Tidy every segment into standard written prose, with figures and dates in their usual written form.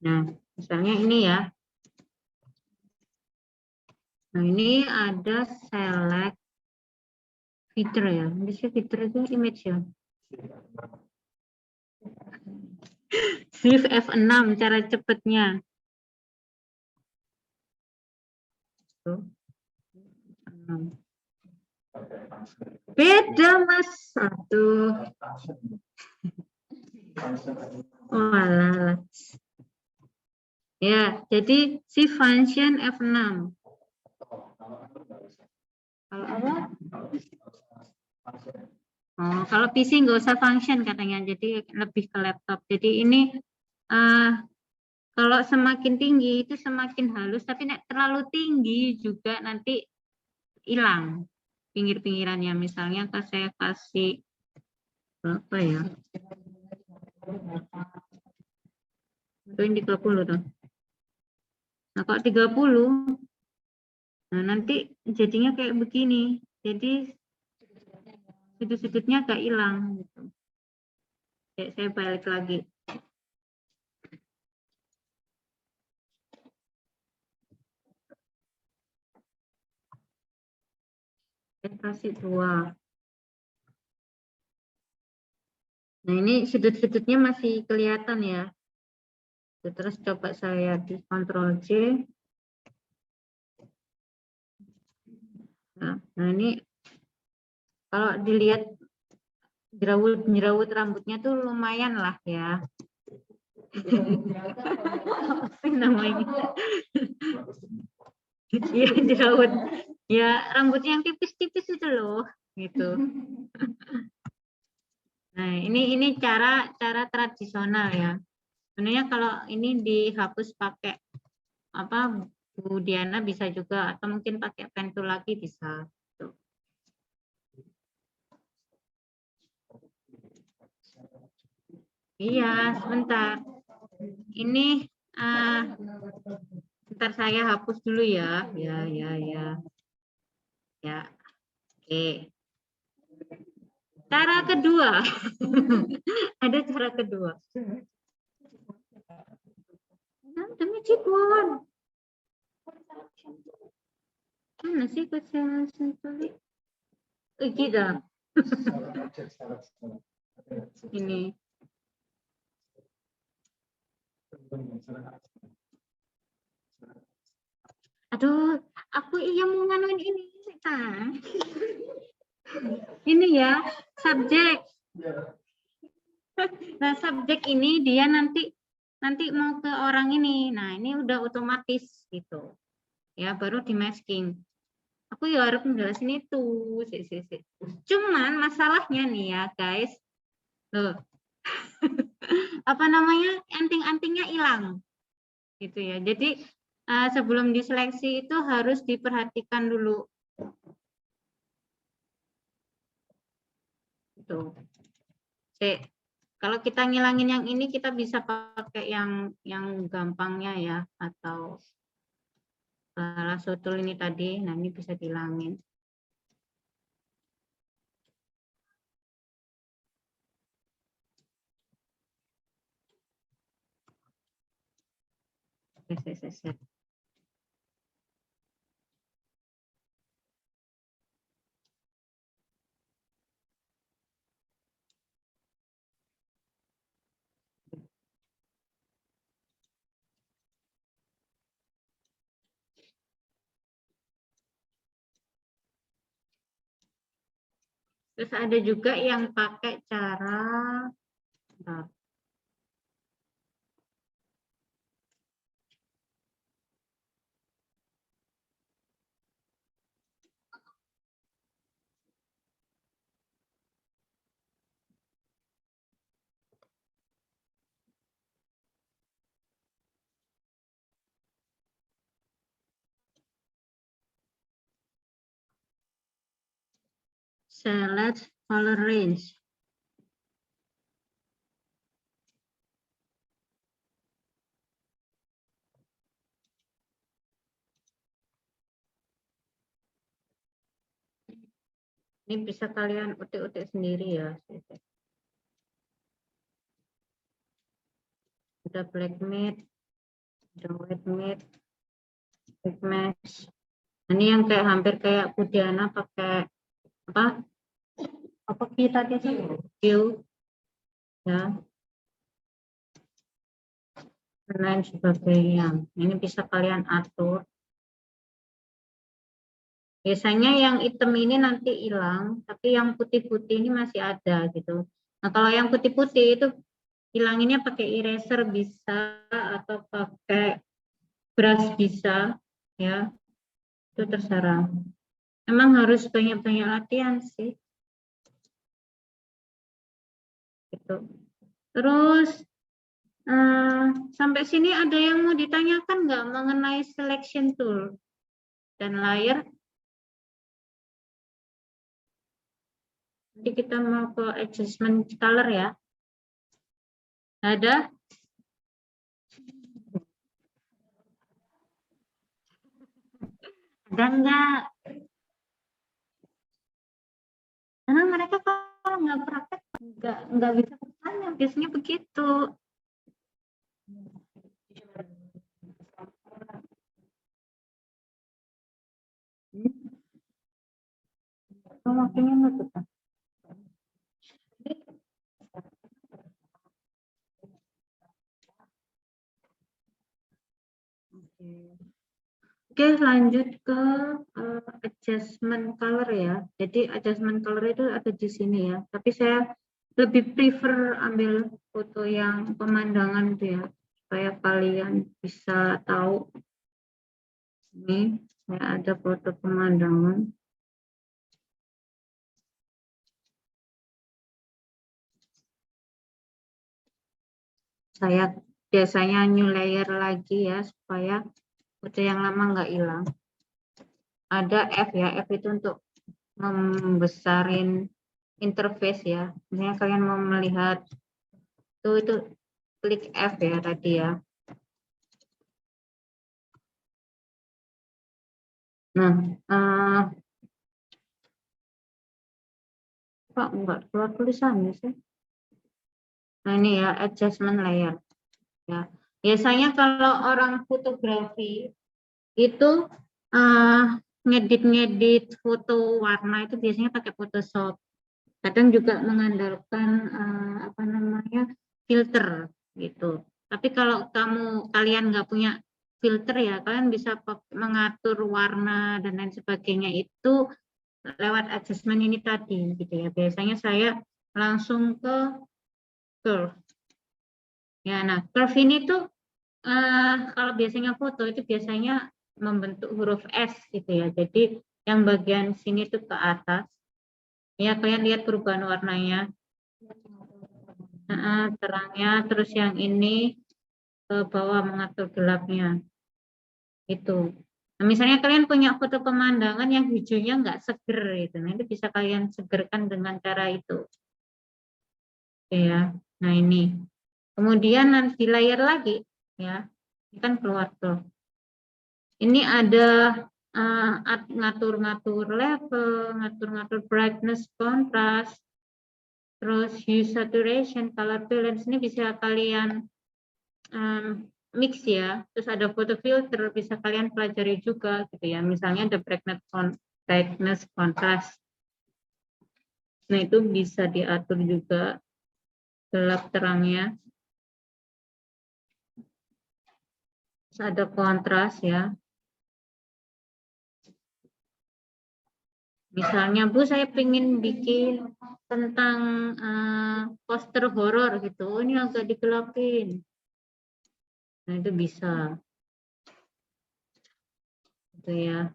Nah, misalnya ini ya. Nah, ini ada select feature ya. Di sini feature itu image ya. Shift F6 cara cepatnya. Tuh. Beda Mas. Aduh. Oh, alah. Ya, jadi si function F6. Kalau apa? Oh, kalau PC nggak usah function katanya, jadi lebih ke laptop. Jadi ini kalau semakin tinggi itu semakin halus, tapi terlalu tinggi juga nanti hilang pinggir-pinggirannya. Misalnya saya kasih berapa ya? Itu ini 30 tuh. Nah, kalau 30, nah nanti jadinya kayak begini. Jadi sudut-sudutnya agak hilang gitu. Kayak saya balik lagi. Saya kasih 2. Nah, ini sudut-sudutnya masih kelihatan ya. Terus coba saya di Ctrl C. Nah, ini kalau dilihat jerawut rambutnya tuh lumayan lah ya. Apa namanya? Iya, jerawut. Ya, rambutnya yang tipis-tipis itu loh, gitu. Nah, ini cara tradisional ya. Sebenarnya kalau ini dihapus pakai apa Bu Diana bisa juga, atau mungkin pakai pentul lagi bisa. Tuh. Iya, sebentar. Ini bentar saya hapus dulu ya. Ya. Oke. Cara kedua. Ada cara kedua. The magic wand. Mana sih kesalahan tulis? Gitu. Ini. Aduh, aku iya mau nganuin ini. Ini ya, subjek. Nah, subjek ini dia nanti mau ke orang ini. Nah, ini udah otomatis gitu. Ya, baru di masking. Aku ya harus menjelasin itu. Cuman masalahnya nih ya, guys. Loh. Apa namanya? Anting-antingnya hilang. Gitu ya. Jadi sebelum diseleksi itu harus diperhatikan dulu. Gitu. Kalau kita ngilangin yang ini, kita bisa pakai yang gampangnya ya, atau Lasso Tool ini tadi. Nah, ini bisa dihilangin. Oke, saya. Terus ada juga yang pakai cara select color range. Ini bisa kalian utik-utik sendiri ya. ada black matte, ada white matte, black mesh. Ini yang kayak hampir kayak Budiana pakai apa kita sih? Hue, ya, dan lain sebagainya. Ini bisa kalian atur. Biasanya yang hitam ini nanti hilang, tapi yang putih-putih ini masih ada gitu. Nah, kalau yang putih-putih itu hilanginnya pakai eraser bisa atau pakai brush bisa, ya, itu terserah. Emang harus banyak-banyak latihan sih. Gitu. Terus sampai sini ada yang mau ditanyakan nggak mengenai selection tool dan layer? Nanti kita mau ke adjustment color ya. Ada? Ada enggak? Karena mereka kalau nggak praktek nggak bisa bertanya, biasanya begitu. Waktunya nggak tuh? Oke, lanjut ke adjustment color ya. Jadi adjustment color itu ada di sini ya. Tapi saya lebih prefer ambil foto yang pemandangan tuh ya, supaya kalian bisa tahu. Ini saya ada foto pemandangan. Saya biasanya new layer lagi ya, supaya foto yang lama nggak hilang. Ada F ya, F itu untuk membesarin interface ya. Misalnya kalian mau melihat itu klik F ya tadi ya. Nah, Pak enggak keluar tulisannya sih. Nah ini ya adjustment layer. Ya, biasanya kalau orang fotografi itu ngedit foto warna itu biasanya pakai Photoshop. Kadang juga mengandalkan apa namanya filter gitu. Tapi kalau kalian nggak punya filter ya, kalian bisa mengatur warna dan lain sebagainya itu lewat adjustment ini tadi gitu ya. Biasanya saya langsung ke curve. Ya, nah curve ini tuh kalau biasanya foto itu biasanya membentuk huruf S gitu ya. Jadi yang bagian sini tuh ke atas. Ya, kalian lihat perubahan warnanya. Terangnya, terus yang ini ke bawah mengatur gelapnya. Itu. Nah, misalnya kalian punya foto pemandangan yang hijaunya nggak seger itu, nanti bisa kalian segerkan dengan cara itu. Oke ya. Nah ini. Kemudian nanti layer lagi ya. Ini kan keluar tuh. Ini ada ngatur-ngatur level, ngatur-ngatur brightness, contrast, terus hue saturation, color balance. Ini bisa kalian mix ya. Terus ada photo filter, bisa kalian pelajari juga gitu ya. Misalnya ada brightness contrast. Nah itu bisa diatur juga gelap terangnya. Terus ada kontras ya. Misalnya Bu, saya pengen bikin tentang poster horor gitu. Oh, ini agak digelapin. Nah itu bisa. Gitu ya.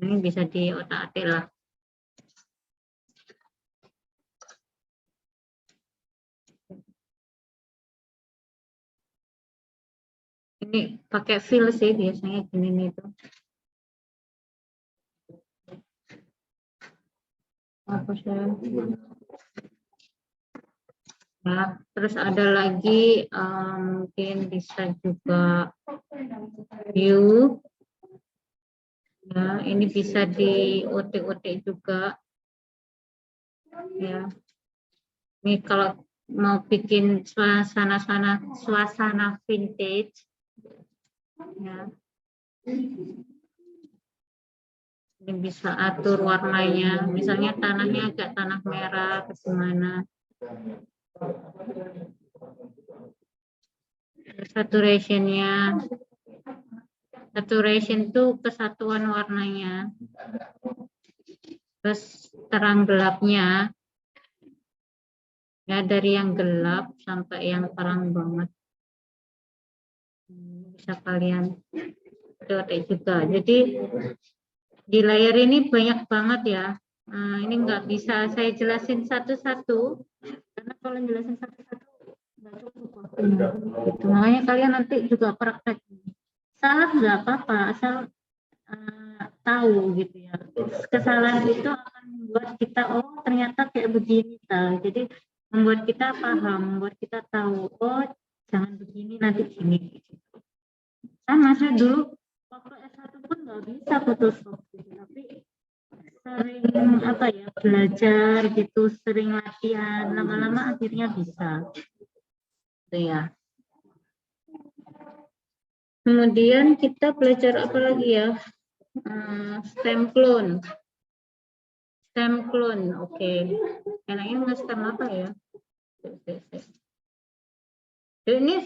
Ini bisa diotak-atik lah. Ini pakai fill sih biasanya gini nih tuh. Apa saya? Nah, terus ada lagi mungkin bisa juga view. Ya, ini bisa di OT-OT juga. Ya. Ini kalau mau bikin suasana vintage, ya. Ini bisa atur warnanya, misalnya tanahnya agak tanah merah, bagaimana. Saturation-nya, saturation itu kesatuan warnanya. Terus terang gelapnya, ya dari yang gelap sampai yang terang banget. Bisa kalian coba juga. Jadi di layar ini banyak banget ya. Nah, ini nggak bisa saya jelasin satu-satu, karena kalau jelasin satu-satu nggak cukup waktunya. Gitu. Makanya kalian nanti juga praktek. Salah nggak apa-apa, asal tahu gitu ya. Kesalahan itu akan membuat kita, oh ternyata kayak begini. Jadi membuat kita paham, membuat kita tahu, oh jangan begini, nanti gini. Sama saya dulu waktu S1 pun nggak bisa Photoshop gitu, tapi sering apa ya, belajar gitu, sering latihan, lama-lama akhirnya bisa. Gitu ya. Kemudian kita belajar apa lagi ya? Stem clone. Stem clone, oke. Enaknya nge-stem apa ya? Ini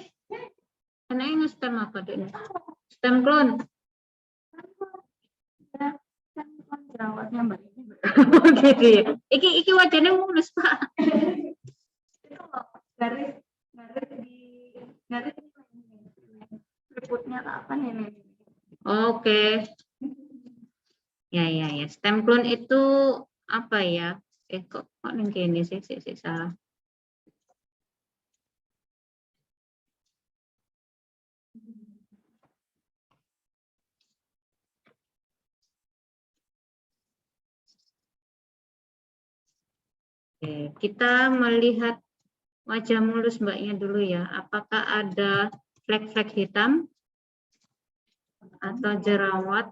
enaknya nge-stem apa ini? Stem clone. Jerawatnya Mbak. Gitu ya. Iki wajahnya mulus, Pak. Garis berikutnya apa nih? Oke. Ya. Stem clone itu apa ya? Kok ini sih salah. Oke, kita melihat wajah mulus Mbaknya dulu ya. Apakah ada flek-flek hitam atau jerawat?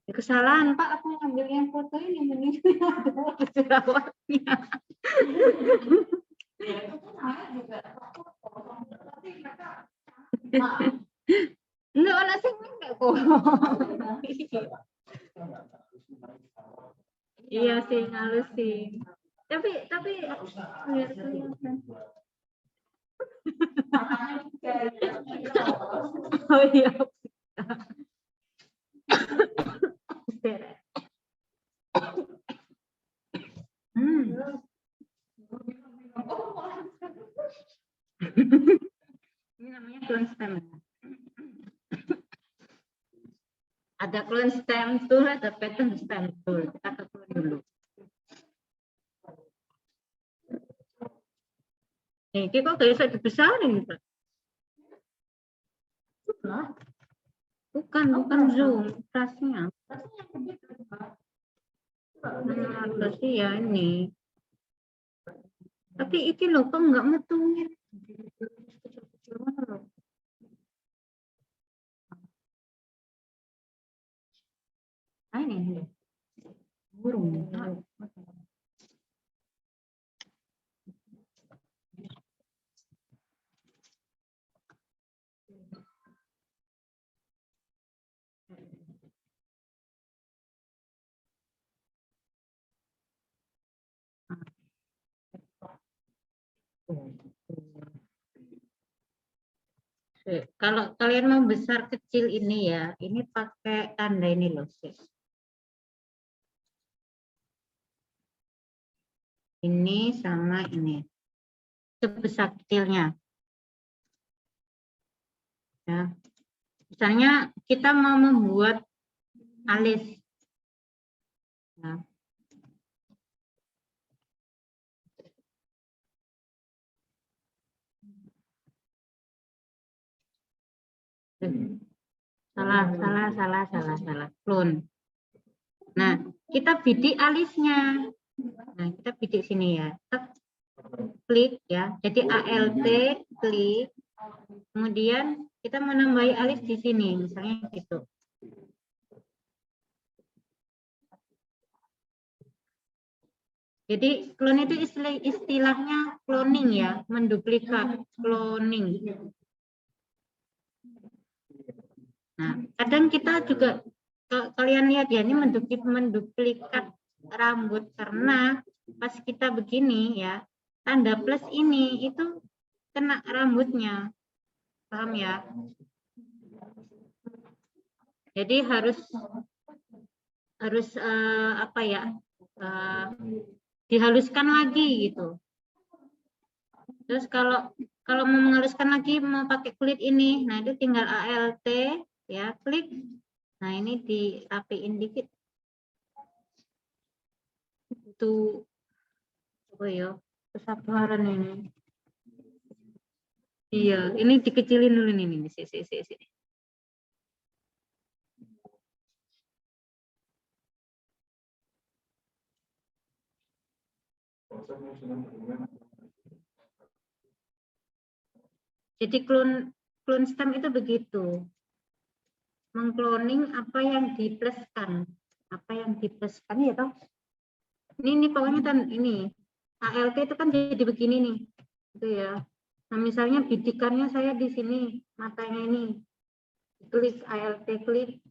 Kesalahan Pak, aku ngambil yang foto ini ada jerawatnya. Enggak, anak sing enggak kok. Iya sih, halus sih. Tapi biar kelihatan. Oh iya. Ini namanya clone stem. Ada clone stem tool, ada pattern stem tool. Kita ke clone dulu. Ini kok bisa dibesarin, Pak? Bukan zoom, tasnya. Terus ya ini. Tapi iki loh kok nggak metungin. Ini burung. Kalau kalian mau besar kecil ini ya, ini pakai tanda ini loh. Ini sama ini. Sebesar kecilnya. Ya. Misalnya kita mau membuat alis. Nah. Salah. Clone. Nah, kita bidik alisnya. Nah, kita bidik sini ya. Klik ya. Jadi ALT, klik. Kemudian kita menambahi alis di sini, misalnya gitu. Jadi clone itu istilahnya cloning ya, menduplikat, cloning. Nah, kadang kita juga kalian lihat ya, ini menduplikat rambut karena pas kita begini ya, tanda plus ini itu kena rambutnya, paham ya? Jadi harus apa ya? Dihaluskan lagi gitu. Terus kalau mau menghaluskan lagi mau pakai kulit ini, nah itu tinggal ALT ya, klik. Nah ini dirapiin dikit. Itu apa ya? Kesabaran ini. Iya, ini dikecilin dulu nih, sini. Jadi clone stem itu begitu, mengcloning apa yang dipluskan, ya toh. Ini pokoknya ini ALT itu kan jadi begini nih, gitu ya. Nah misalnya bidikannya saya di sini, matanya ini, klik ALT klik,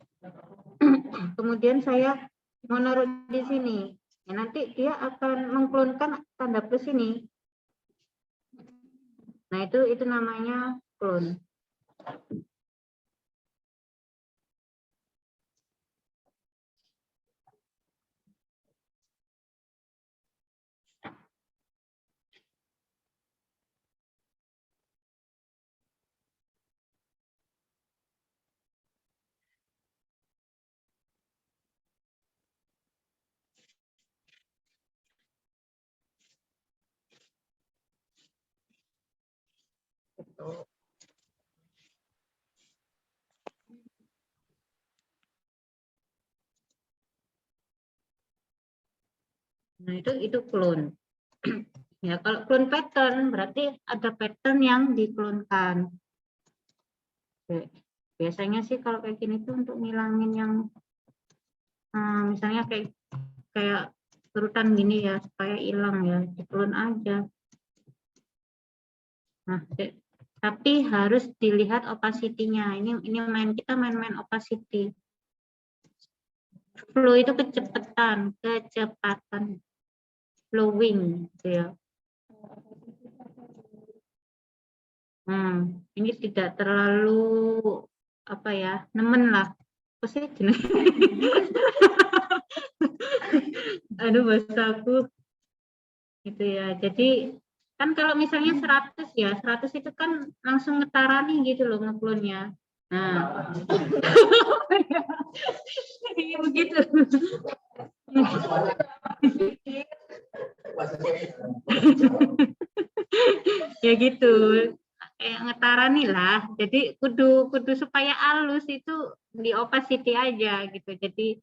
kemudian saya mau naruh di sini, ya, nanti dia akan mengklonkan tanda plus ini. Nah itu namanya clone. Nah itu clone. Ya kalau clone pattern berarti ada pattern yang diklonkan. Biasanya sih kalau kayak gini tuh untuk ngilangin yang misalnya kayak urutan gini ya, supaya hilang ya, diklon aja. Nah, tapi harus dilihat opacity-nya. Ini kita main opacity. Flow itu kecepatan, flowing gitu ya. Ini tidak terlalu apa ya, nemen lah. Pasti aduh bahasa aku gitu ya. Jadi kan kalau misalnya 100 ya, 100 itu kan langsung ngetarani gitu loh ngeklonnya. Nah, begitu. Ya gitu, ngetarani lah. Jadi kudu supaya halus itu di opacity aja gitu. Jadi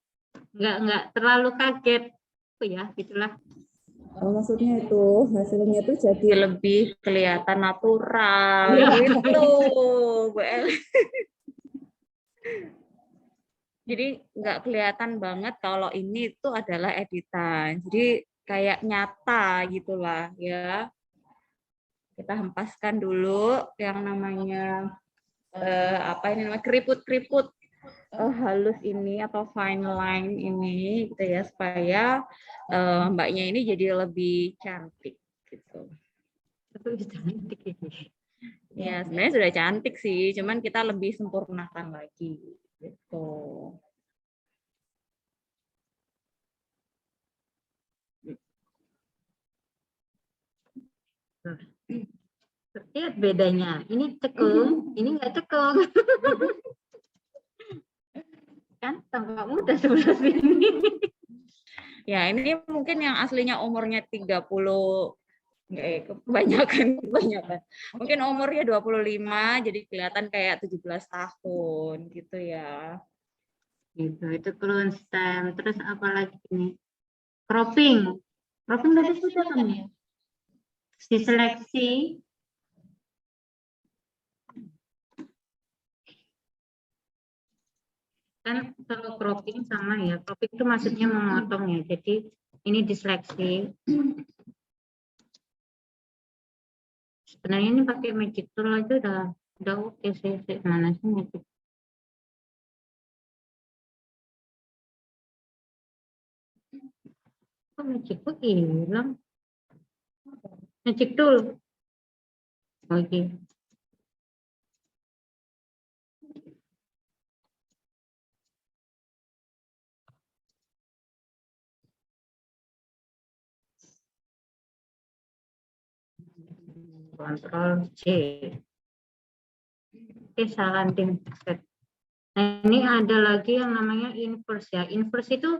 nggak terlalu kaget. Oh ya, gitulah. Oh, maksudnya itu hasilnya tuh jadi lebih kelihatan natural gitu, Bu El. Jadi nggak kelihatan banget kalau ini itu adalah editan. Jadi kayak nyata gitulah ya. Kita hempaskan dulu yang namanya apa ini namanya keriput-keriput halus ini atau fine line ini gitu ya, supaya mbaknya ini jadi lebih cantik gitu. Ya sebenarnya sudah cantik sih, cuman kita lebih sempurnakan lagi gitu. Lihat bedanya, ini cekung, ini nggak cekung. Kan tampak muda sebelah sini. Ya ini mungkin yang aslinya umurnya 30, kebanyakan. Mungkin umurnya 25, jadi kelihatan kayak 17 tahun gitu ya. Itu clone stem. Terus apa lagi ini? Cropping. Cropping tadi sudah kan ya? Diseleksi. Kan kalau cropping sama ya, cropping itu maksudnya memotong ya. Jadi ini diseleksi. Sebenarnya ini pakai magic tool aja udah oke sih. Mana sih magic? Kok magic tool hilang? Magic tool. Oke. Ctrl C. Oke, salah landing. Nah, ini ada lagi yang namanya inverse ya. Inverse itu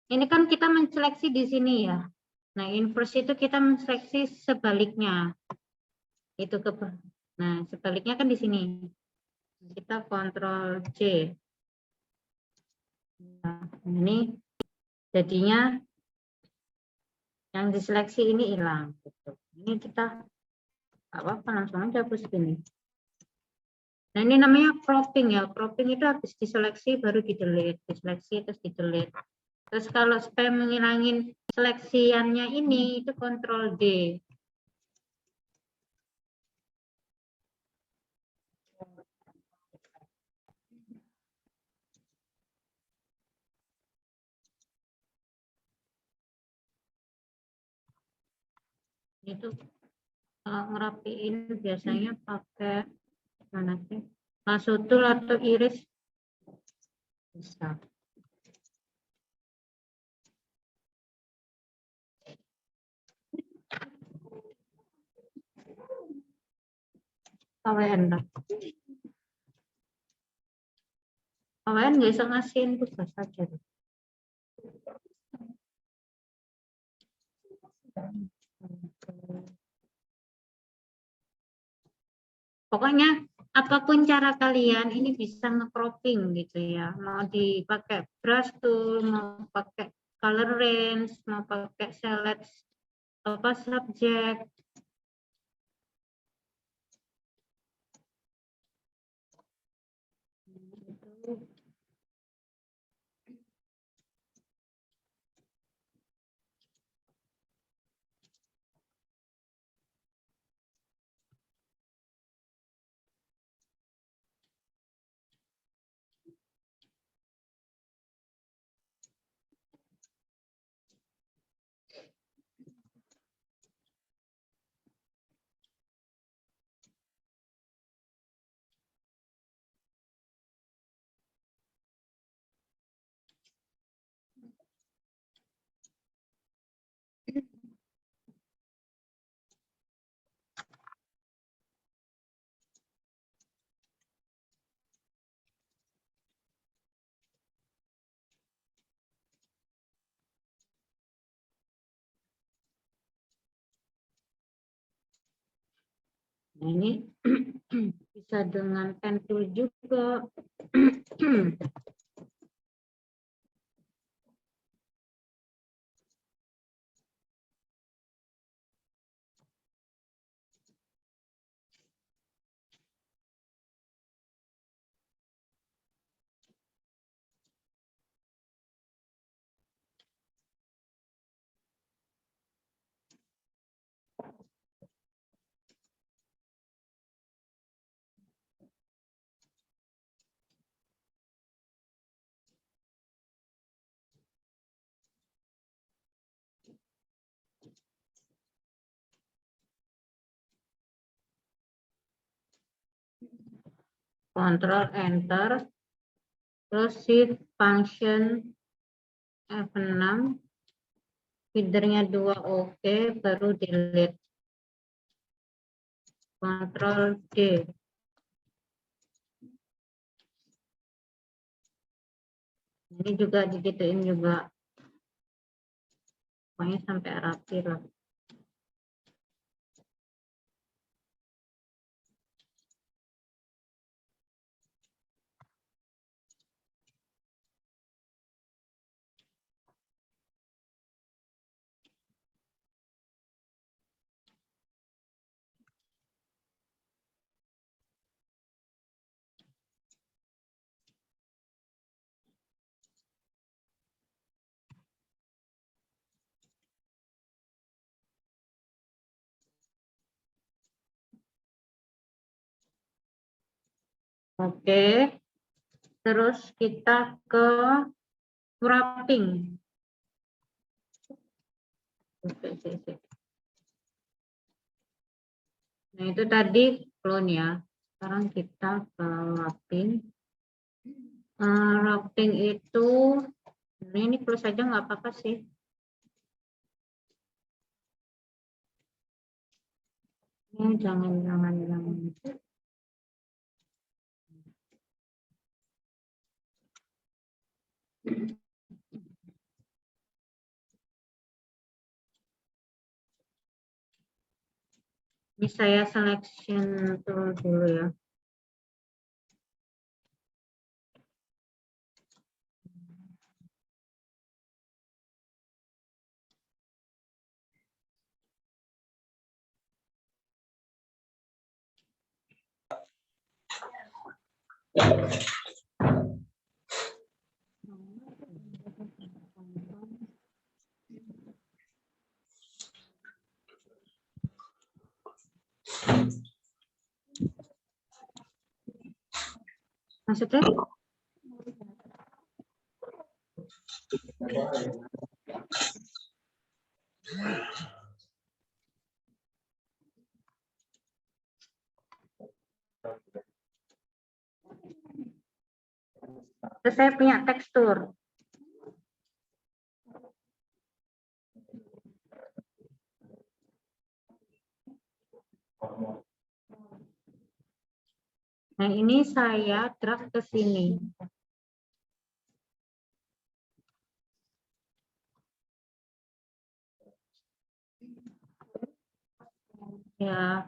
ini kan kita menseleksi di sini ya. Nah, inverse itu kita menseleksi sebaliknya. Itu ke Nah, sebaliknya kan di sini. Kita kontrol C. Nah, ini jadinya yang diseleksi ini hilang. Gitu. Ini kita apa langsung aja hapus gini. Nah, ini namanya cropping ya. Cropping itu habis diseleksi baru di-delete, diseleksi terus di-delete. Terus kalau supaya menghilangin seleksiannya ini itu kontrol D. Itu ngerapiin biasanya pakai mana sih? Lasso tool atau iris bisa. KWN lah. KWN nggak bisa ngasihin tugas saja. Pokoknya apapun cara kalian ini bisa nge-cropping gitu ya. Mau dipakai brush tool, mau pakai color range, mau pakai select apa subjek. Nah, ini bisa dengan pen tool juga. Control Enter, terus shift function F6, feedernya 2 oke, baru delete. Control D. Ini juga digituin juga. Pokoknya sampai rapi lah. Oke. Terus kita ke wrapping. Nah, itu tadi clone ya. Sekarang kita ke wrapping. Wrapping itu, ini close saja nggak apa-apa sih. Ini jangan. Ini saya selection tool dulu ya. Maksudnya? Terus saya punya tekstur. Nah, ini saya drag ke sini. Ya,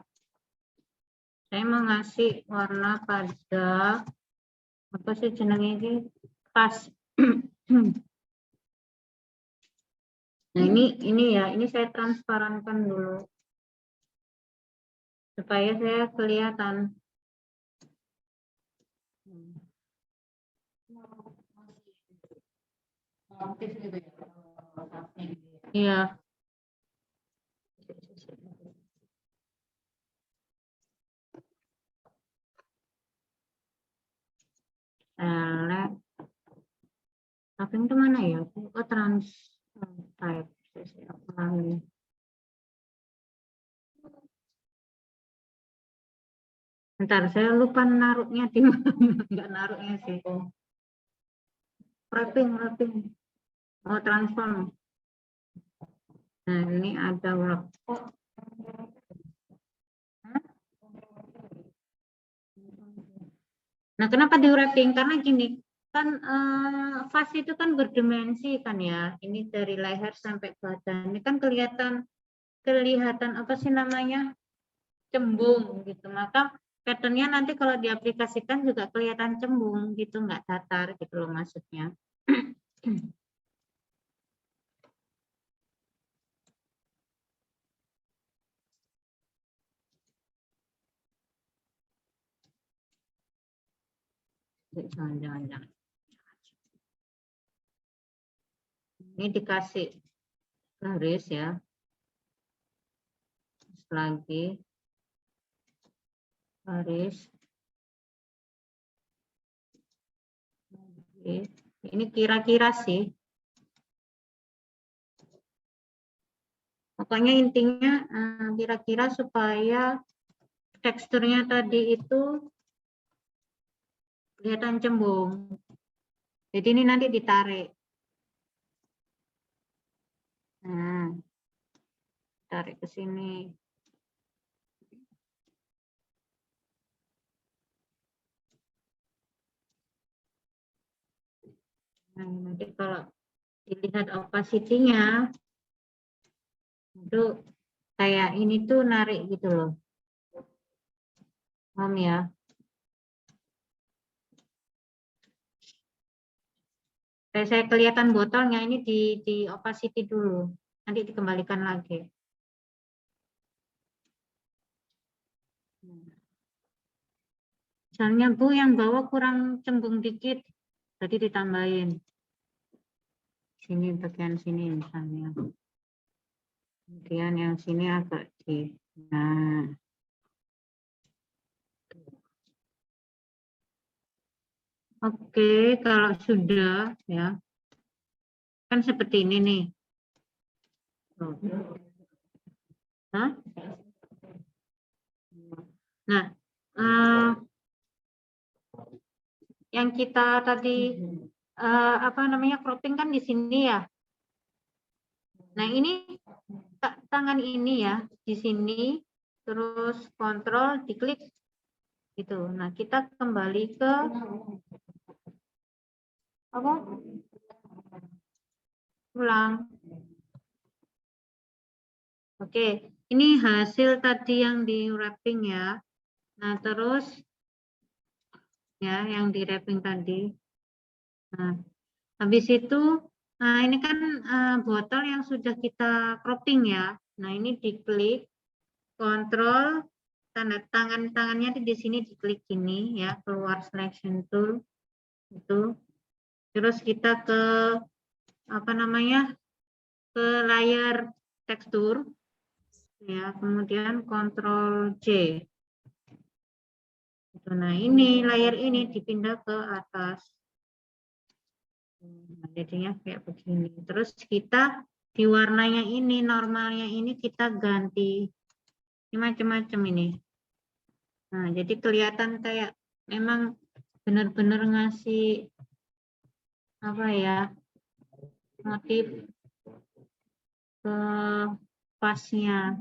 saya mau ngasih warna pada apa sih jenenge ini? Pas. Nah, ini ya, ini saya transparankan dulu supaya saya kelihatan. Iya. Tapi itu mana ya? Oh, type. Bentar, saya lupa naruhnya di mana. Enggak naruhnya sih. Wrapping. Oh, transform. Nah, ini ada wrap. Nah, kenapa di wrapping? Karena gini, kan vas itu kan berdimensi kan ya. Ini dari leher sampai badan. Ini kan kelihatan apa sih namanya? Cembung gitu. Maka patternnya nanti kalau diaplikasikan juga kelihatan cembung gitu, nggak datar gitu loh maksudnya. Jangan. Ini dikasih garis ya. Terus lagi garis. Ini kira-kira sih. Pokoknya intinya kira-kira supaya teksturnya tadi itu kelihatan cembung. Jadi ini nanti ditarik. Nah, tarik ke sini. Nah, nanti kalau dilihat opacity-nya, itu kayak ini tuh narik gitu loh. Paham ya? Saya kelihatan botolnya ini di opacity dulu. Nanti dikembalikan lagi. Misalnya Bu yang bawah kurang cembung dikit, jadi ditambahin. Sini bagian sini misalnya. Kemudian yang sini agak di. Nah. Oke, kalau sudah ya, kan seperti ini nih. Hah? Nah, yang kita tadi apa namanya cropping kan di sini ya. Nah ini tangan ini ya di sini, terus kontrol diklik gitu. Nah kita kembali ke apa? Ulang. Oke, ini hasil tadi yang di wrapping ya. Nah terus ya yang di wrapping tadi. Nah habis itu, nah ini kan botol yang sudah kita cropping ya. Nah ini diklik, kontrol, tanda tangannya di sini diklik ini ya, keluar selection tool itu. Terus kita ke apa namanya, ke layar tekstur ya, kemudian kontrol J. Nah ini layar ini dipindah ke atas. Nah, jadinya kayak begini. Terus kita di warnanya ini, normalnya ini kita ganti. Ini macam-macam ini. Nah, jadi kelihatan kayak memang benar-benar ngasih apa ya, motif ke pasnya.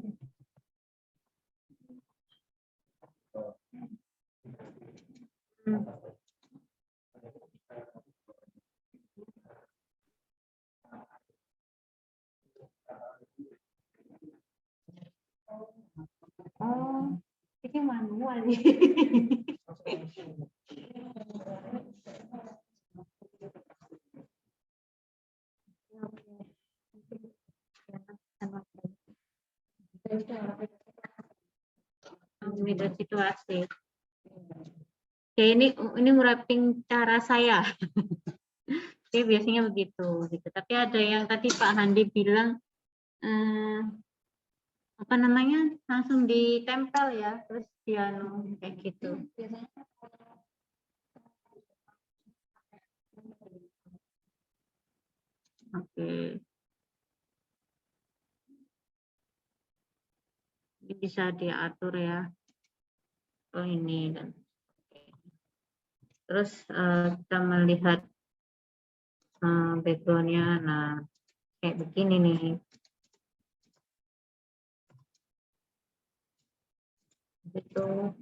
Oh, ini manual nih. Beda situasi. Ya ini wrapping cara saya. Oke, biasanya begitu gitu. Tapi ada yang tadi Pak Handi bilang apa namanya, langsung ditempel ya, terus piano kayak gitu. Oke. Ini bisa diatur ya. Oh ini dan terus kita melihat backgroundnya. Nah kayak begini nih. Gitu.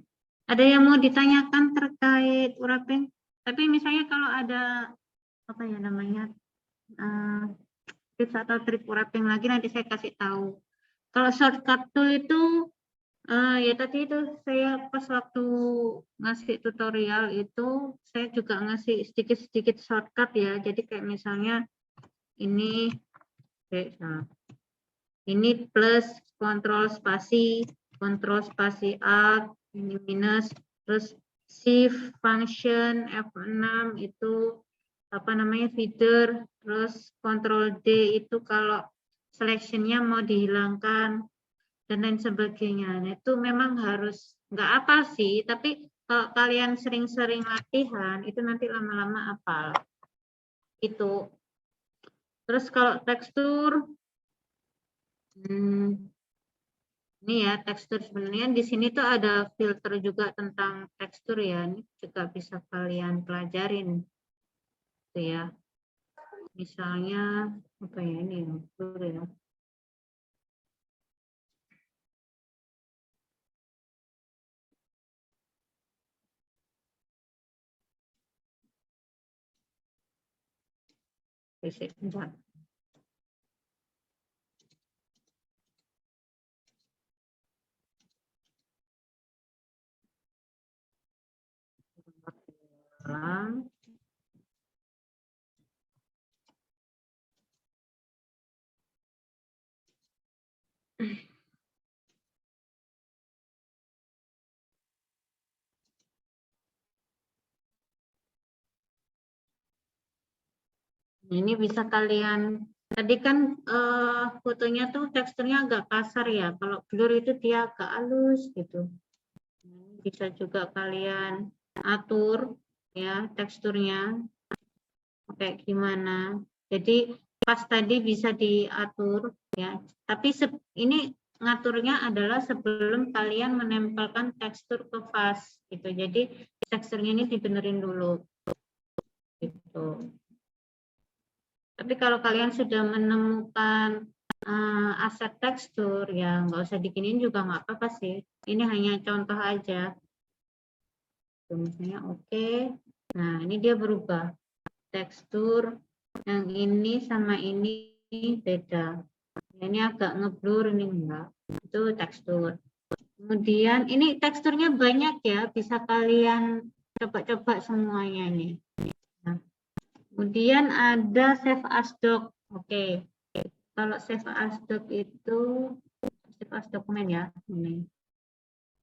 Ada yang mau ditanyakan terkait wrapping? Tapi misalnya kalau ada apa ya namanya tips atau trik wrapping lagi nanti saya kasih tahu. Kalau shortcut tool itu ya tadi itu saya pas waktu ngasih tutorial itu saya juga ngasih sedikit-sedikit shortcut ya. Jadi kayak misalnya ini ini plus kontrol spasi alt, ini minus, terus shift function F6 itu apa namanya feeder, terus kontrol D itu kalau selectionnya mau dihilangkan dan lain sebagainya. Nah, itu memang harus nggak apal sih, tapi kalau kalian sering-sering latihan itu nanti lama-lama apal. Itu. Terus kalau tekstur ini ya tekstur, sebenarnya di sini tuh ada filter juga tentang tekstur ya. Ini juga bisa kalian pelajarin. Gitu ya. Misalnya apa ya ini ya. Bentar. Ini bisa kalian, tadi kan fotonya tuh teksturnya agak kasar ya. Kalau blur itu dia agak halus gitu. Bisa juga kalian atur ya teksturnya kayak gimana. Jadi pas tadi bisa diatur ya. Tapi ini ngaturnya adalah sebelum kalian menempelkan tekstur ke vas gitu. Jadi teksturnya ini dibenerin dulu gitu. Tapi kalau kalian sudah menemukan aset tekstur ya nggak usah dikinin juga nggak apa-apa sih. Ini hanya contoh aja. Misalnya oke. Nah ini dia berubah tekstur yang ini sama ini beda. Ini agak ngeblur, ini enggak. Itu tekstur. Kemudian ini teksturnya banyak ya, bisa kalian coba-coba semuanya nih. Nah, kemudian ada save as doc. Oke. Kalau save as doc itu save as dokumen ya, ini.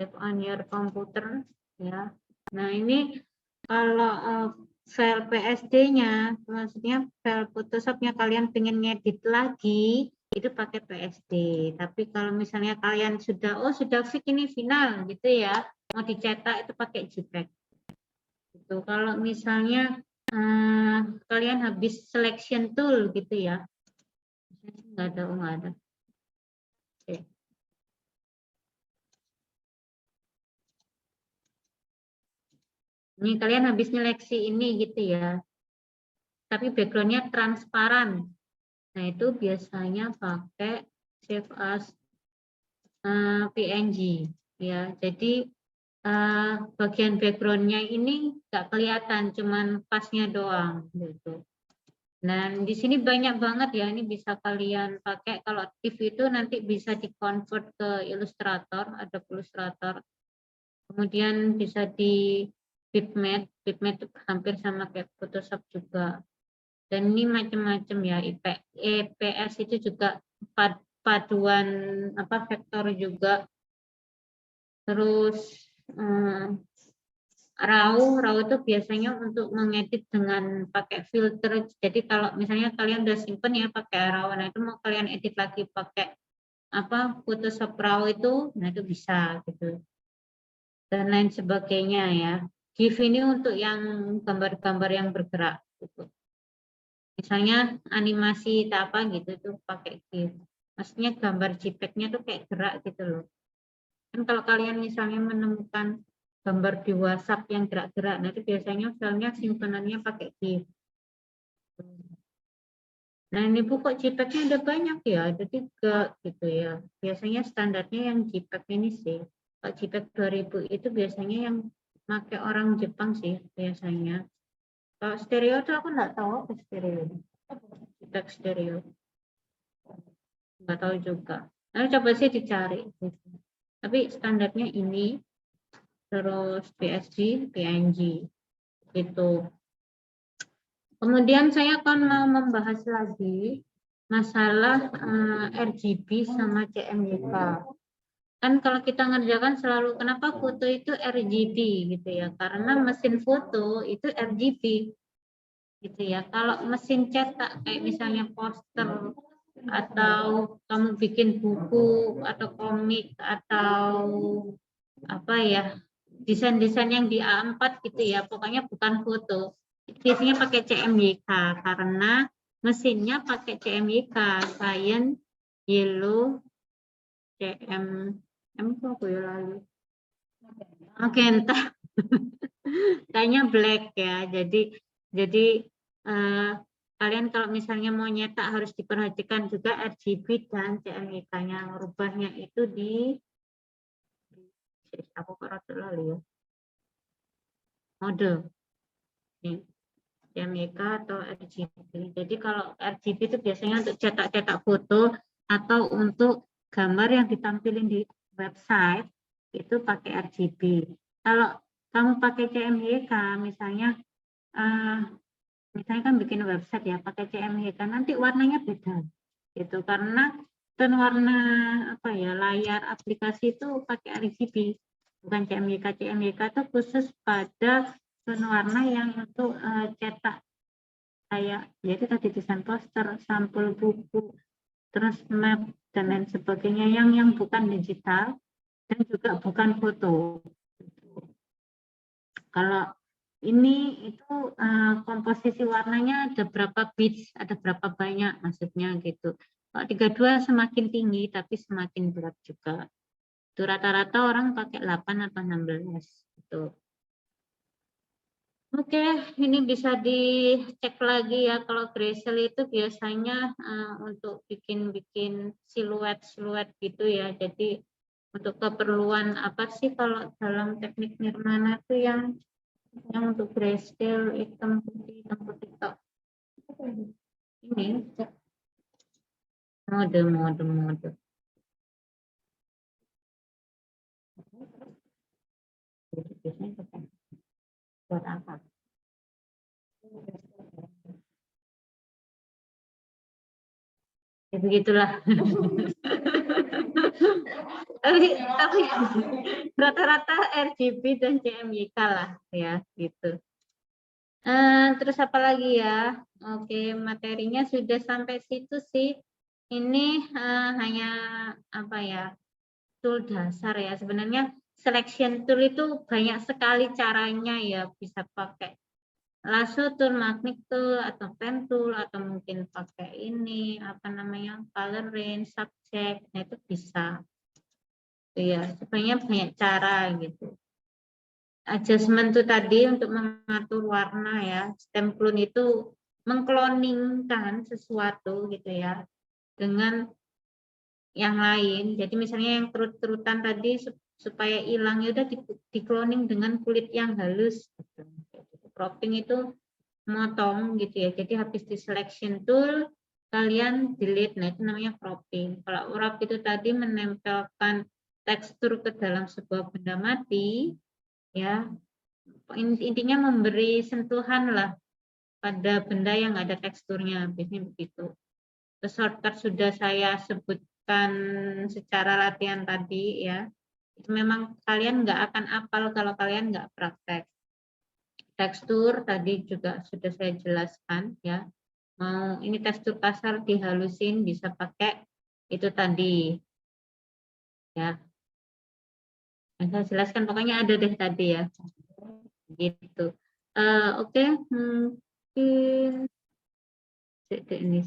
Save on your computer ya. Nah, ini kalau file PSD-nya, maksudnya file Photoshop-nya kalian pengen ngedit lagi, itu pakai PSD. Tapi kalau misalnya kalian sudah fix ini final gitu ya, mau dicetak itu pakai JPEG. Gitu. Kalau misalnya kalian habis selection tool gitu ya, nggak ada. Oke. Ini kalian habis seleksi ini gitu ya, tapi backgroundnya transparan. Nah itu biasanya pakai save as PNG ya. Jadi bagian backgroundnya ini nggak kelihatan, cuman pasnya doang gitu. Dan di sini banyak banget ya, ini bisa kalian pakai kalau TV itu nanti bisa di-convert ke Illustrator, ada Illustrator. Kemudian bisa di bitmap itu hampir sama kayak Photoshop juga. Dan ini macam-macam ya, EPS itu juga paduan vektor juga. Terus RAW itu biasanya untuk mengedit dengan pakai filter. Jadi kalau misalnya kalian udah simpen ya pakai RAW, nah itu mau kalian edit lagi pakai Photoshop RAW itu, nah itu bisa gitu. Dan lain sebagainya ya. GIF ini untuk yang gambar-gambar yang bergerak gitu. Misalnya animasi apa gitu tuh pakai GIF. Maksudnya gambar JPEG-nya tuh kayak gerak gitu loh. Kan kalau kalian misalnya menemukan gambar di WhatsApp yang gerak-gerak, nah itu biasanya filenya simpenannya pakai GIF. Nah ini kok JPEG-nya ada banyak ya, ada 3 gitu ya. Biasanya standarnya yang JPEG ini sih. Kalau JPEG 2000 itu biasanya yang pakai orang Jepang sih biasanya. Kalau stereo tuh aku nggak tahu apa stereo. JPEG stereo. Nggak tahu juga. Nah, coba sih dicari. Tapi standarnya ini, terus PSG, PNG gitu. Kemudian saya akan mau membahas lagi masalah RGB sama CMYK. Kan kalau kita ngerjakan selalu kenapa foto itu RGB gitu ya, karena mesin foto itu RGB gitu ya. Kalau mesin cetak kayak misalnya poster atau kamu bikin buku atau komik atau apa ya, desain-desain yang di A4 gitu ya, pokoknya bukan foto. Biasanya pakai CMYK karena mesinnya pakai CMYK, cyan, yellow, CM itu apa ya lalu? Magenta. Kayaknya black ya. Jadi kalian kalau misalnya mau nyetak harus diperhatikan juga RGB dan CMYK-nya. Rubahnya itu di aku kok lalu ya. Mode. CMYK atau RGB. Jadi kalau RGB itu biasanya untuk cetak-cetak foto atau untuk gambar yang ditampilin di website itu pakai RGB. Kalau kamu pakai CMYK, misalnya kan bikin website ya pakai CMYK, nanti warnanya beda, gitu. Karena tone warna layar aplikasi itu pakai RGB, bukan CMYK. CMYK itu khusus pada tone warna yang untuk cetak kayak jadi tadi desain poster, sampul buku, terus map dan lain sebagainya yang bukan digital dan juga bukan foto. Kalau ini itu komposisi warnanya ada berapa bits, ada berapa banyak maksudnya gitu. Kalau 32 semakin tinggi tapi semakin berat juga. Itu rata-rata orang pakai 8 atau 16 gitu. Oke, ini bisa dicek lagi ya kalau Gradle itu biasanya untuk bikin siluet-siluet gitu ya. Jadi untuk keperluan apa sih kalau dalam teknik nirmana itu yang untuk Gradle hitam putih tok. Ini cek mode. Jadi biasanya pakai buat apa? Ya begitulah. tapi rata-rata RGB dan CMYK lah ya gitu. Terus apa lagi ya? Oke, materinya sudah sampai situ sih. Ini hanya apa ya? Tool dasar ya. Sebenarnya selection tool itu banyak sekali caranya ya. Bisa pakai lasso tool, magnet tool, atau pen tool, atau mungkin pakai ini apa namanya color range, subject. Nah itu bisa. Ya, sebenarnya banyak cara gitu. Adjustment itu tadi untuk mengatur warna ya. Stem clone itu mengkloningkan sesuatu gitu ya dengan yang lain. Jadi misalnya yang kerut-kerutan tadi supaya hilang ya udah dikloning dengan kulit yang halus. Gitu. Cropping itu motong gitu ya. Jadi habis di selection tool kalian delete. Nah itu namanya cropping. Kalau wrap itu tadi menempelkan tekstur ke dalam sebuah benda mati ya. Intinya memberi sentuhan lah pada benda yang ada teksturnya, biasanya begitu. Shortcut sudah saya sebutkan secara latihan tadi ya. Itu memang kalian nggak akan apal kalau kalian nggak praktek. Tekstur tadi juga sudah saya jelaskan ya. Mau ini tekstur kasar dihalusin bisa pakai itu tadi ya. Yang saya jelaskan pokoknya ada deh tadi ya. Gitu. Oke, mungkin ini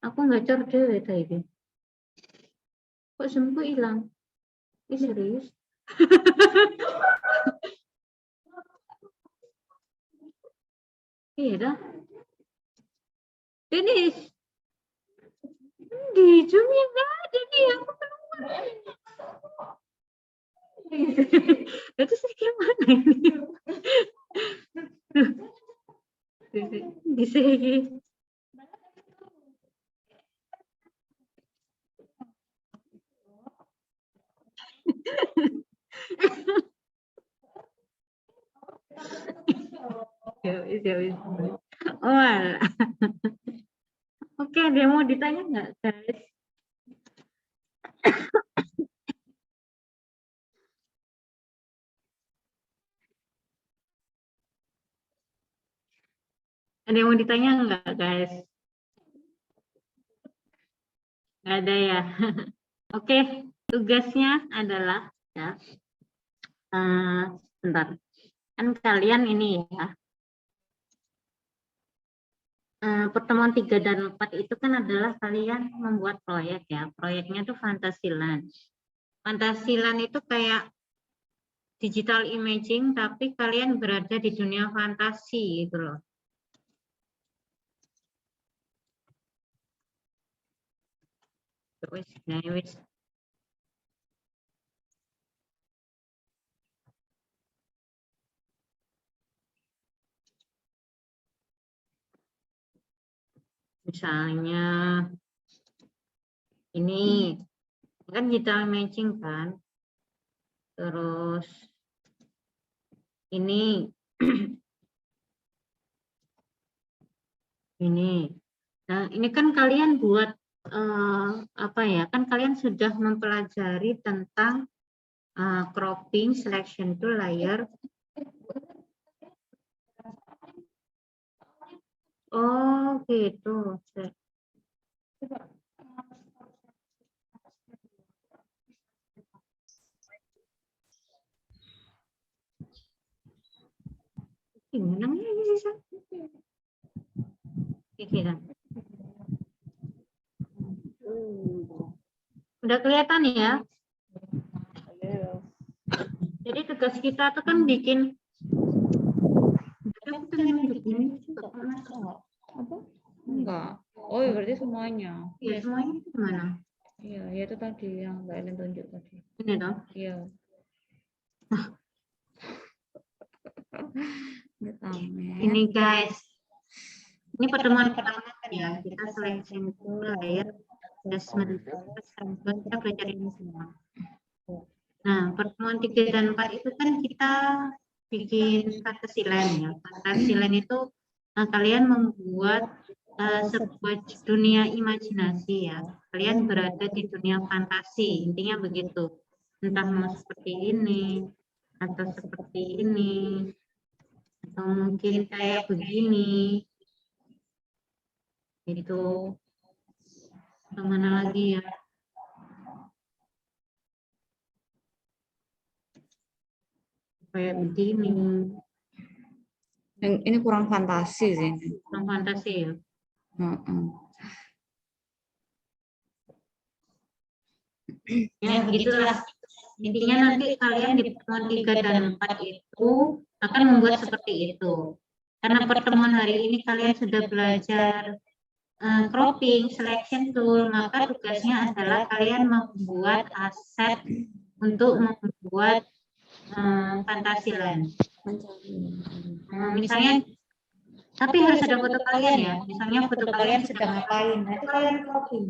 aku nggak cerdas tadi. Kok sembuh hilang? Ih, serius? Iya dah. Denis, di Zoom-nya nggak ada nih. Aku keluar. Itu sih gimana ini? Di sini. Oh, alah. Oke, dia mau ditanya nggak, guys? Ada yang mau ditanya nggak, guys? Nggak ada ya. Oke, tugasnya adalah ya, bentar. Kan kalian ini ya, pertemuan 3 dan 4 itu kan adalah kalian membuat proyek ya. Proyeknya itu Fantasiland. Fantasiland itu kayak digital imaging, tapi kalian berada di dunia fantasi gitu loh. Misalnya ini kan digital imaging kan. Terus ini ini. Nah, ini kan kalian buat apa ya? Kan kalian sudah mempelajari tentang cropping, selection to layer. Oh, gitu. Gimana ini sisa? Pikiran. Udah kelihatan ya? Jadi tugas kita tuh kan bikin. Enggak. Oh, ya berarti semuanya. Iya, semuanya itu gimana? Iya, ya itu tadi yang Mbak Ellen tunjuk tadi. Ini dong. Iya. Ini guys. Ini pertemuan pertama kan ya. Kita seleksi itu layer assessment. Kita belajar ini semua. Nah, pertemuan 3 dan 4 itu kan kita bikin Fantasyland ya. Fantasyland itu kalian membuat sebuah dunia imajinasi ya. Kalian berada di dunia fantasi, intinya begitu. Entah mau seperti ini, atau seperti ini, atau mungkin kayak begini. Itu kemana lagi ya? Kayak begini. Ini kurang fantasi sih. Kurang fantasi ya. Ya begitulah. Intinya nanti kalian di pertemuan 3 dan 4 itu akan membuat seperti itu. Karena pertemuan hari ini kalian sudah belajar cropping, selection tool, maka tugasnya adalah kalian membuat aset untuk membuat Fantasyland. Misalnya, tapi harus ada foto kalian ya. Misalnya foto kalian sedang ngapain, nah itu kalian cropping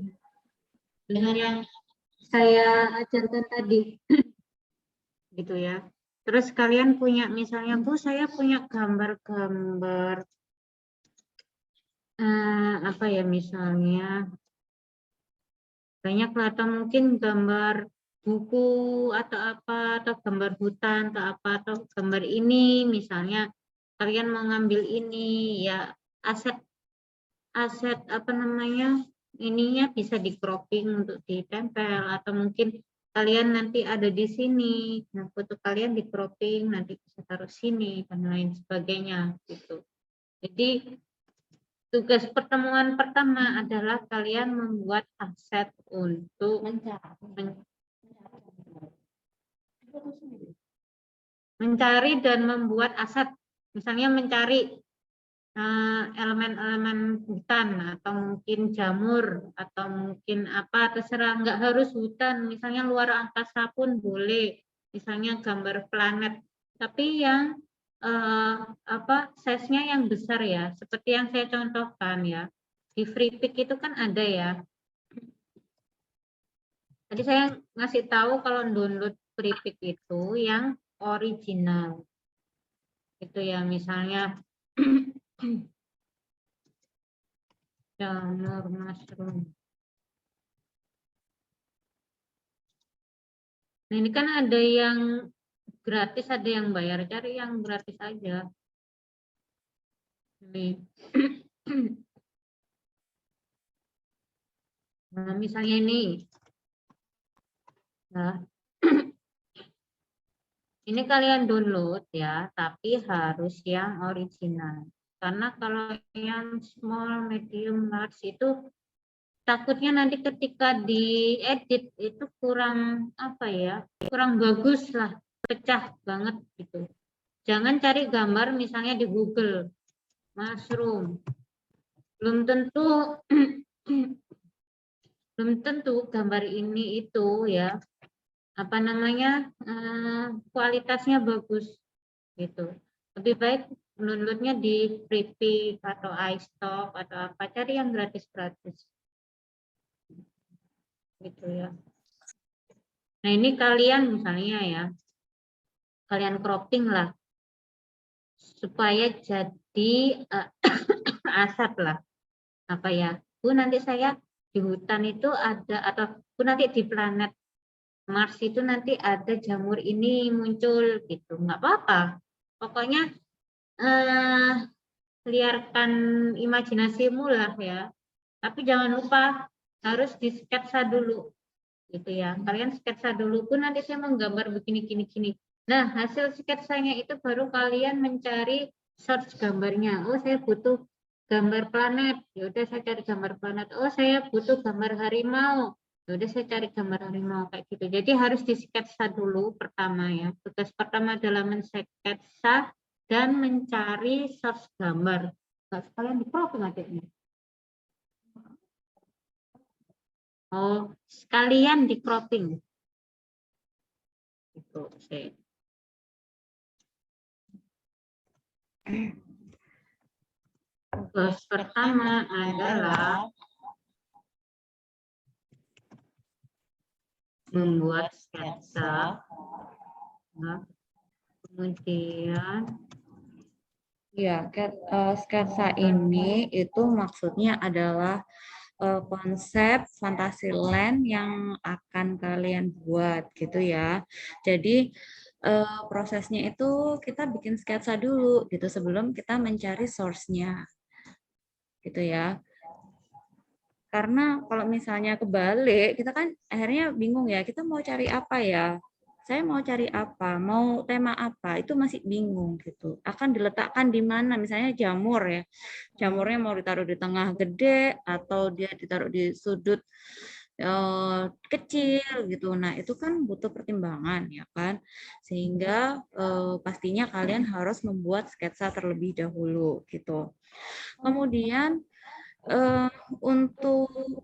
dengan yang saya ajarkan tadi, gitu ya. Terus kalian punya, misalnya Bu, saya punya gambar-gambar apa ya, misalnya banyak lah, atau mungkin gambar buku atau apa, atau gambar hutan atau apa, atau gambar ini misalnya kalian mau ngambil ini ya, aset apa namanya, ininya bisa di cropping untuk ditempel, atau mungkin kalian nanti ada di sini, nah foto kalian di cropping nanti bisa taruh sini dan lain sebagainya gitu. Jadi tugas pertemuan pertama adalah kalian membuat aset untuk mencari dan membuat aset, misalnya mencari elemen-elemen hutan atau mungkin jamur atau mungkin apa, terserah, nggak harus hutan, misalnya luar angkasa pun boleh, misalnya gambar planet, tapi yang apa, size-nya yang besar ya, seperti yang saya contohkan ya, di Freepik itu kan ada ya. Tadi saya ngasih tahu kalau download Freepik itu yang original. Itu ya, misalnya jamur mushroom. Nah, ini kan ada yang gratis, ada yang bayar. Cari yang gratis aja. Ini. Nah, misalnya ini. Nah, ini kalian download ya, tapi harus yang original. Karena kalau yang small, medium, large itu takutnya nanti ketika diedit itu kurang apa ya, kurang bagus lah, pecah banget gitu. Jangan cari gambar misalnya di Google mushroom, belum tentu gambar ini itu ya apa namanya kualitasnya bagus gitu. Lebih baik downloadnya di Freepik atau iStock atau apa, cari yang gratis gitu ya. Nah, ini kalian misalnya ya, kalian cropping lah supaya jadi asap lah, apa ya, Bu, nanti saya di hutan itu ada, atau Bu, nanti di planet Mars itu nanti ada jamur ini muncul gitu, nggak apa-apa, pokoknya liarkan imajinasimu lah ya, tapi jangan lupa harus di sketsa dulu gitu ya. Kalian sketsa dulu, pun nanti saya menggambar begini gini. Nah, hasil sketsanya itu baru kalian mencari search gambarnya. Oh, saya butuh gambar planet. Ya udah saya cari gambar planet. Oh, saya butuh gambar harimau. Ya udah saya cari gambar harimau kayak gitu. Jadi harus disketsa dulu pertama ya. Tugas pertama adalah mensketsa dan mencari source gambar. Nggak sekalian di cropping adiknya. Oh, sekalian di cropping. Itu sih. Tugas pertama adalah membuat sketsa. Nah, kemudian Ya, sketsa ini itu maksudnya adalah konsep Fantasyland yang akan kalian buat gitu ya. Jadi prosesnya itu kita bikin sketsa dulu gitu sebelum kita mencari source-nya gitu ya. Karena kalau misalnya kebalik, kita kan akhirnya bingung ya, kita mau cari apa ya? Saya mau cari apa? Mau tema apa? Itu masih bingung gitu. Akan diletakkan di mana? Misalnya jamur ya. Jamurnya mau ditaruh di tengah gede atau dia ditaruh di sudut kecil gitu. Nah, itu kan butuh pertimbangan ya kan. Sehingga pastinya kalian harus membuat sketsa terlebih dahulu gitu. Kemudian untuk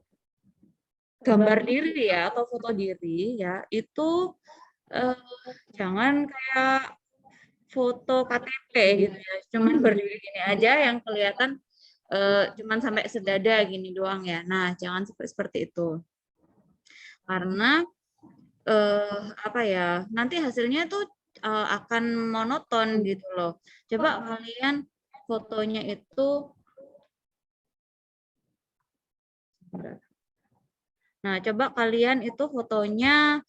gambar diri ya atau foto diri ya itu eh, jangan kayak foto KTP gitu ya, cuman berdiri gini aja yang kelihatan cuman sampai sedada gini doang ya. Nah, jangan seperti itu. Karena apa ya, nanti hasilnya tuh akan monoton gitu loh. Coba kalian fotonya itu Nah, coba kalian itu fotonya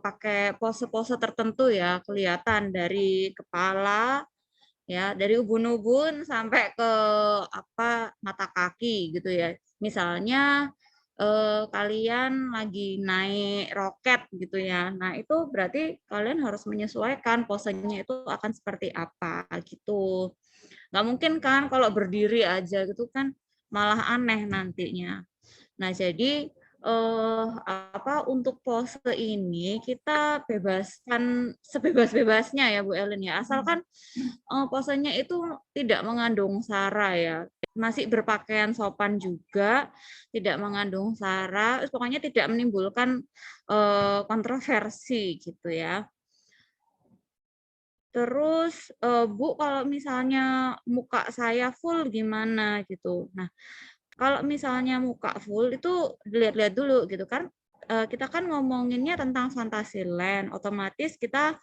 pakai pose-pose tertentu ya, kelihatan dari kepala, ya, dari ubun-ubun sampai ke apa mata kaki gitu ya. Misalnya kalian lagi naik roket gitu ya. Nah, itu berarti kalian harus menyesuaikan posenya itu akan seperti apa gitu. Nggak mungkin kan kalau berdiri aja gitu kan malah aneh nantinya. Nah, jadi untuk pose ini kita bebaskan sebebas-bebasnya ya Bu Elin ya. Asalkan posenya itu tidak mengandung sara ya. Masih berpakaian sopan juga, tidak mengandung sara, pokoknya tidak menimbulkan kontroversi gitu ya. Terus Bu kalau misalnya muka saya full gimana gitu. Nah, kalau misalnya muka full itu dilihat-lihat dulu gitu kan. Kita kan ngomonginnya tentang Fantasyland, otomatis kita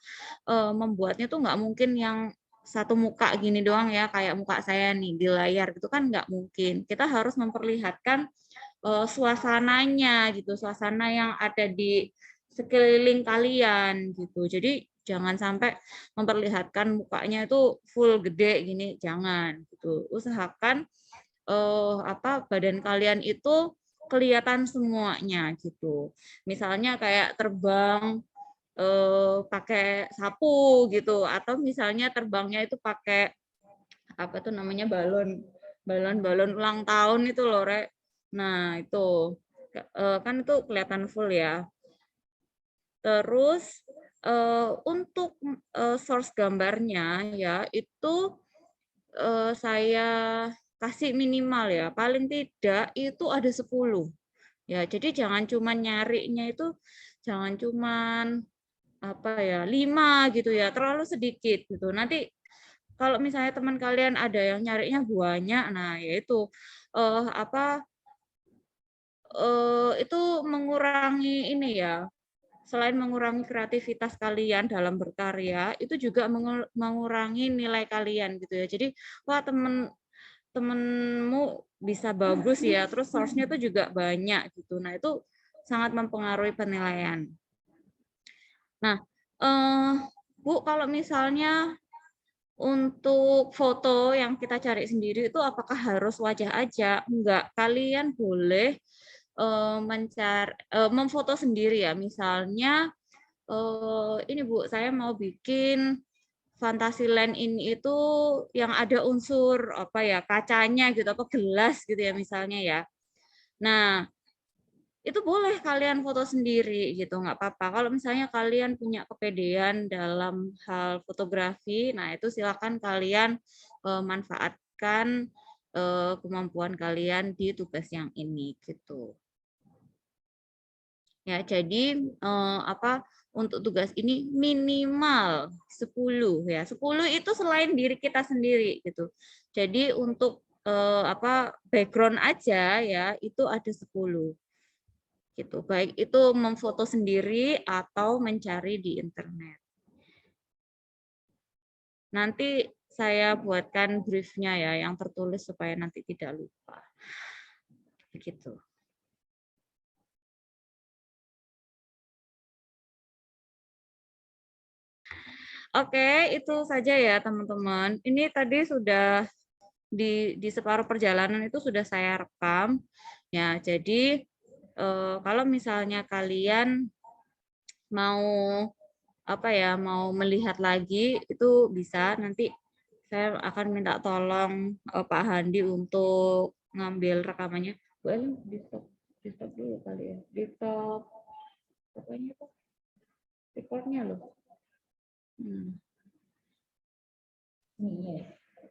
membuatnya tuh nggak mungkin yang satu muka gini doang ya, kayak muka saya nih di layar gitu kan nggak mungkin. Kita harus memperlihatkan suasananya gitu, suasana yang ada di sekeliling kalian gitu. Jadi jangan sampai memperlihatkan mukanya itu full gede gini, jangan gitu. Usahakan badan kalian itu kelihatan semuanya gitu. Misalnya kayak terbang pakai sapu gitu atau misalnya terbangnya itu pakai apa tuh namanya balon ulang tahun itu loh Rek. Nah, itu kan itu kelihatan full ya. Terus untuk source gambarnya ya itu saya kasih minimal ya, paling tidak itu ada 10. Ya, jadi jangan cuma nyarinya itu jangan cuman apa ya, 5 gitu ya, terlalu sedikit gitu. Nanti kalau misalnya teman kalian ada yang nyarinya banyak, nah yaitu itu mengurangi ini ya, selain mengurangi kreativitas kalian dalam berkarya, itu juga mengurangi nilai kalian gitu ya. Jadi, wah temenmu bisa bagus ya, terus source-nya itu juga banyak gitu. Nah, itu sangat mempengaruhi penilaian. Nah, Bu, kalau misalnya untuk foto yang kita cari sendiri itu apakah harus wajah aja? Enggak, kalian boleh memfoto sendiri ya. Misalnya ini Bu, saya mau bikin Fantasyland ini itu yang ada unsur apa ya, kacanya gitu, apa gelas gitu ya misalnya ya. Nah, itu boleh kalian foto sendiri gitu, nggak apa-apa. Kalau misalnya kalian punya kepedean dalam hal fotografi, nah itu silakan kalian manfaatkan kemampuan kalian di tugas yang ini gitu. Ya, jadi apa, untuk tugas ini minimal 10 ya. 10 itu selain diri kita sendiri gitu. Jadi untuk apa, background aja ya itu ada 10 gitu. Baik itu memfoto sendiri atau mencari di internet. Nanti saya buatkan briefnya ya yang tertulis supaya nanti tidak lupa. Begitu. Oke, itu saja ya teman-teman. Ini tadi sudah di separuh perjalanan itu sudah saya rekam. Ya, jadi kalau misalnya kalian mau apa ya, mau melihat lagi itu bisa, nanti saya akan minta tolong Pak Handi untuk ngambil rekamannya. Boleh di stop dulu kali ya. Di stop apanya tuh? Recordnya loh. Hmm. Nih, ya.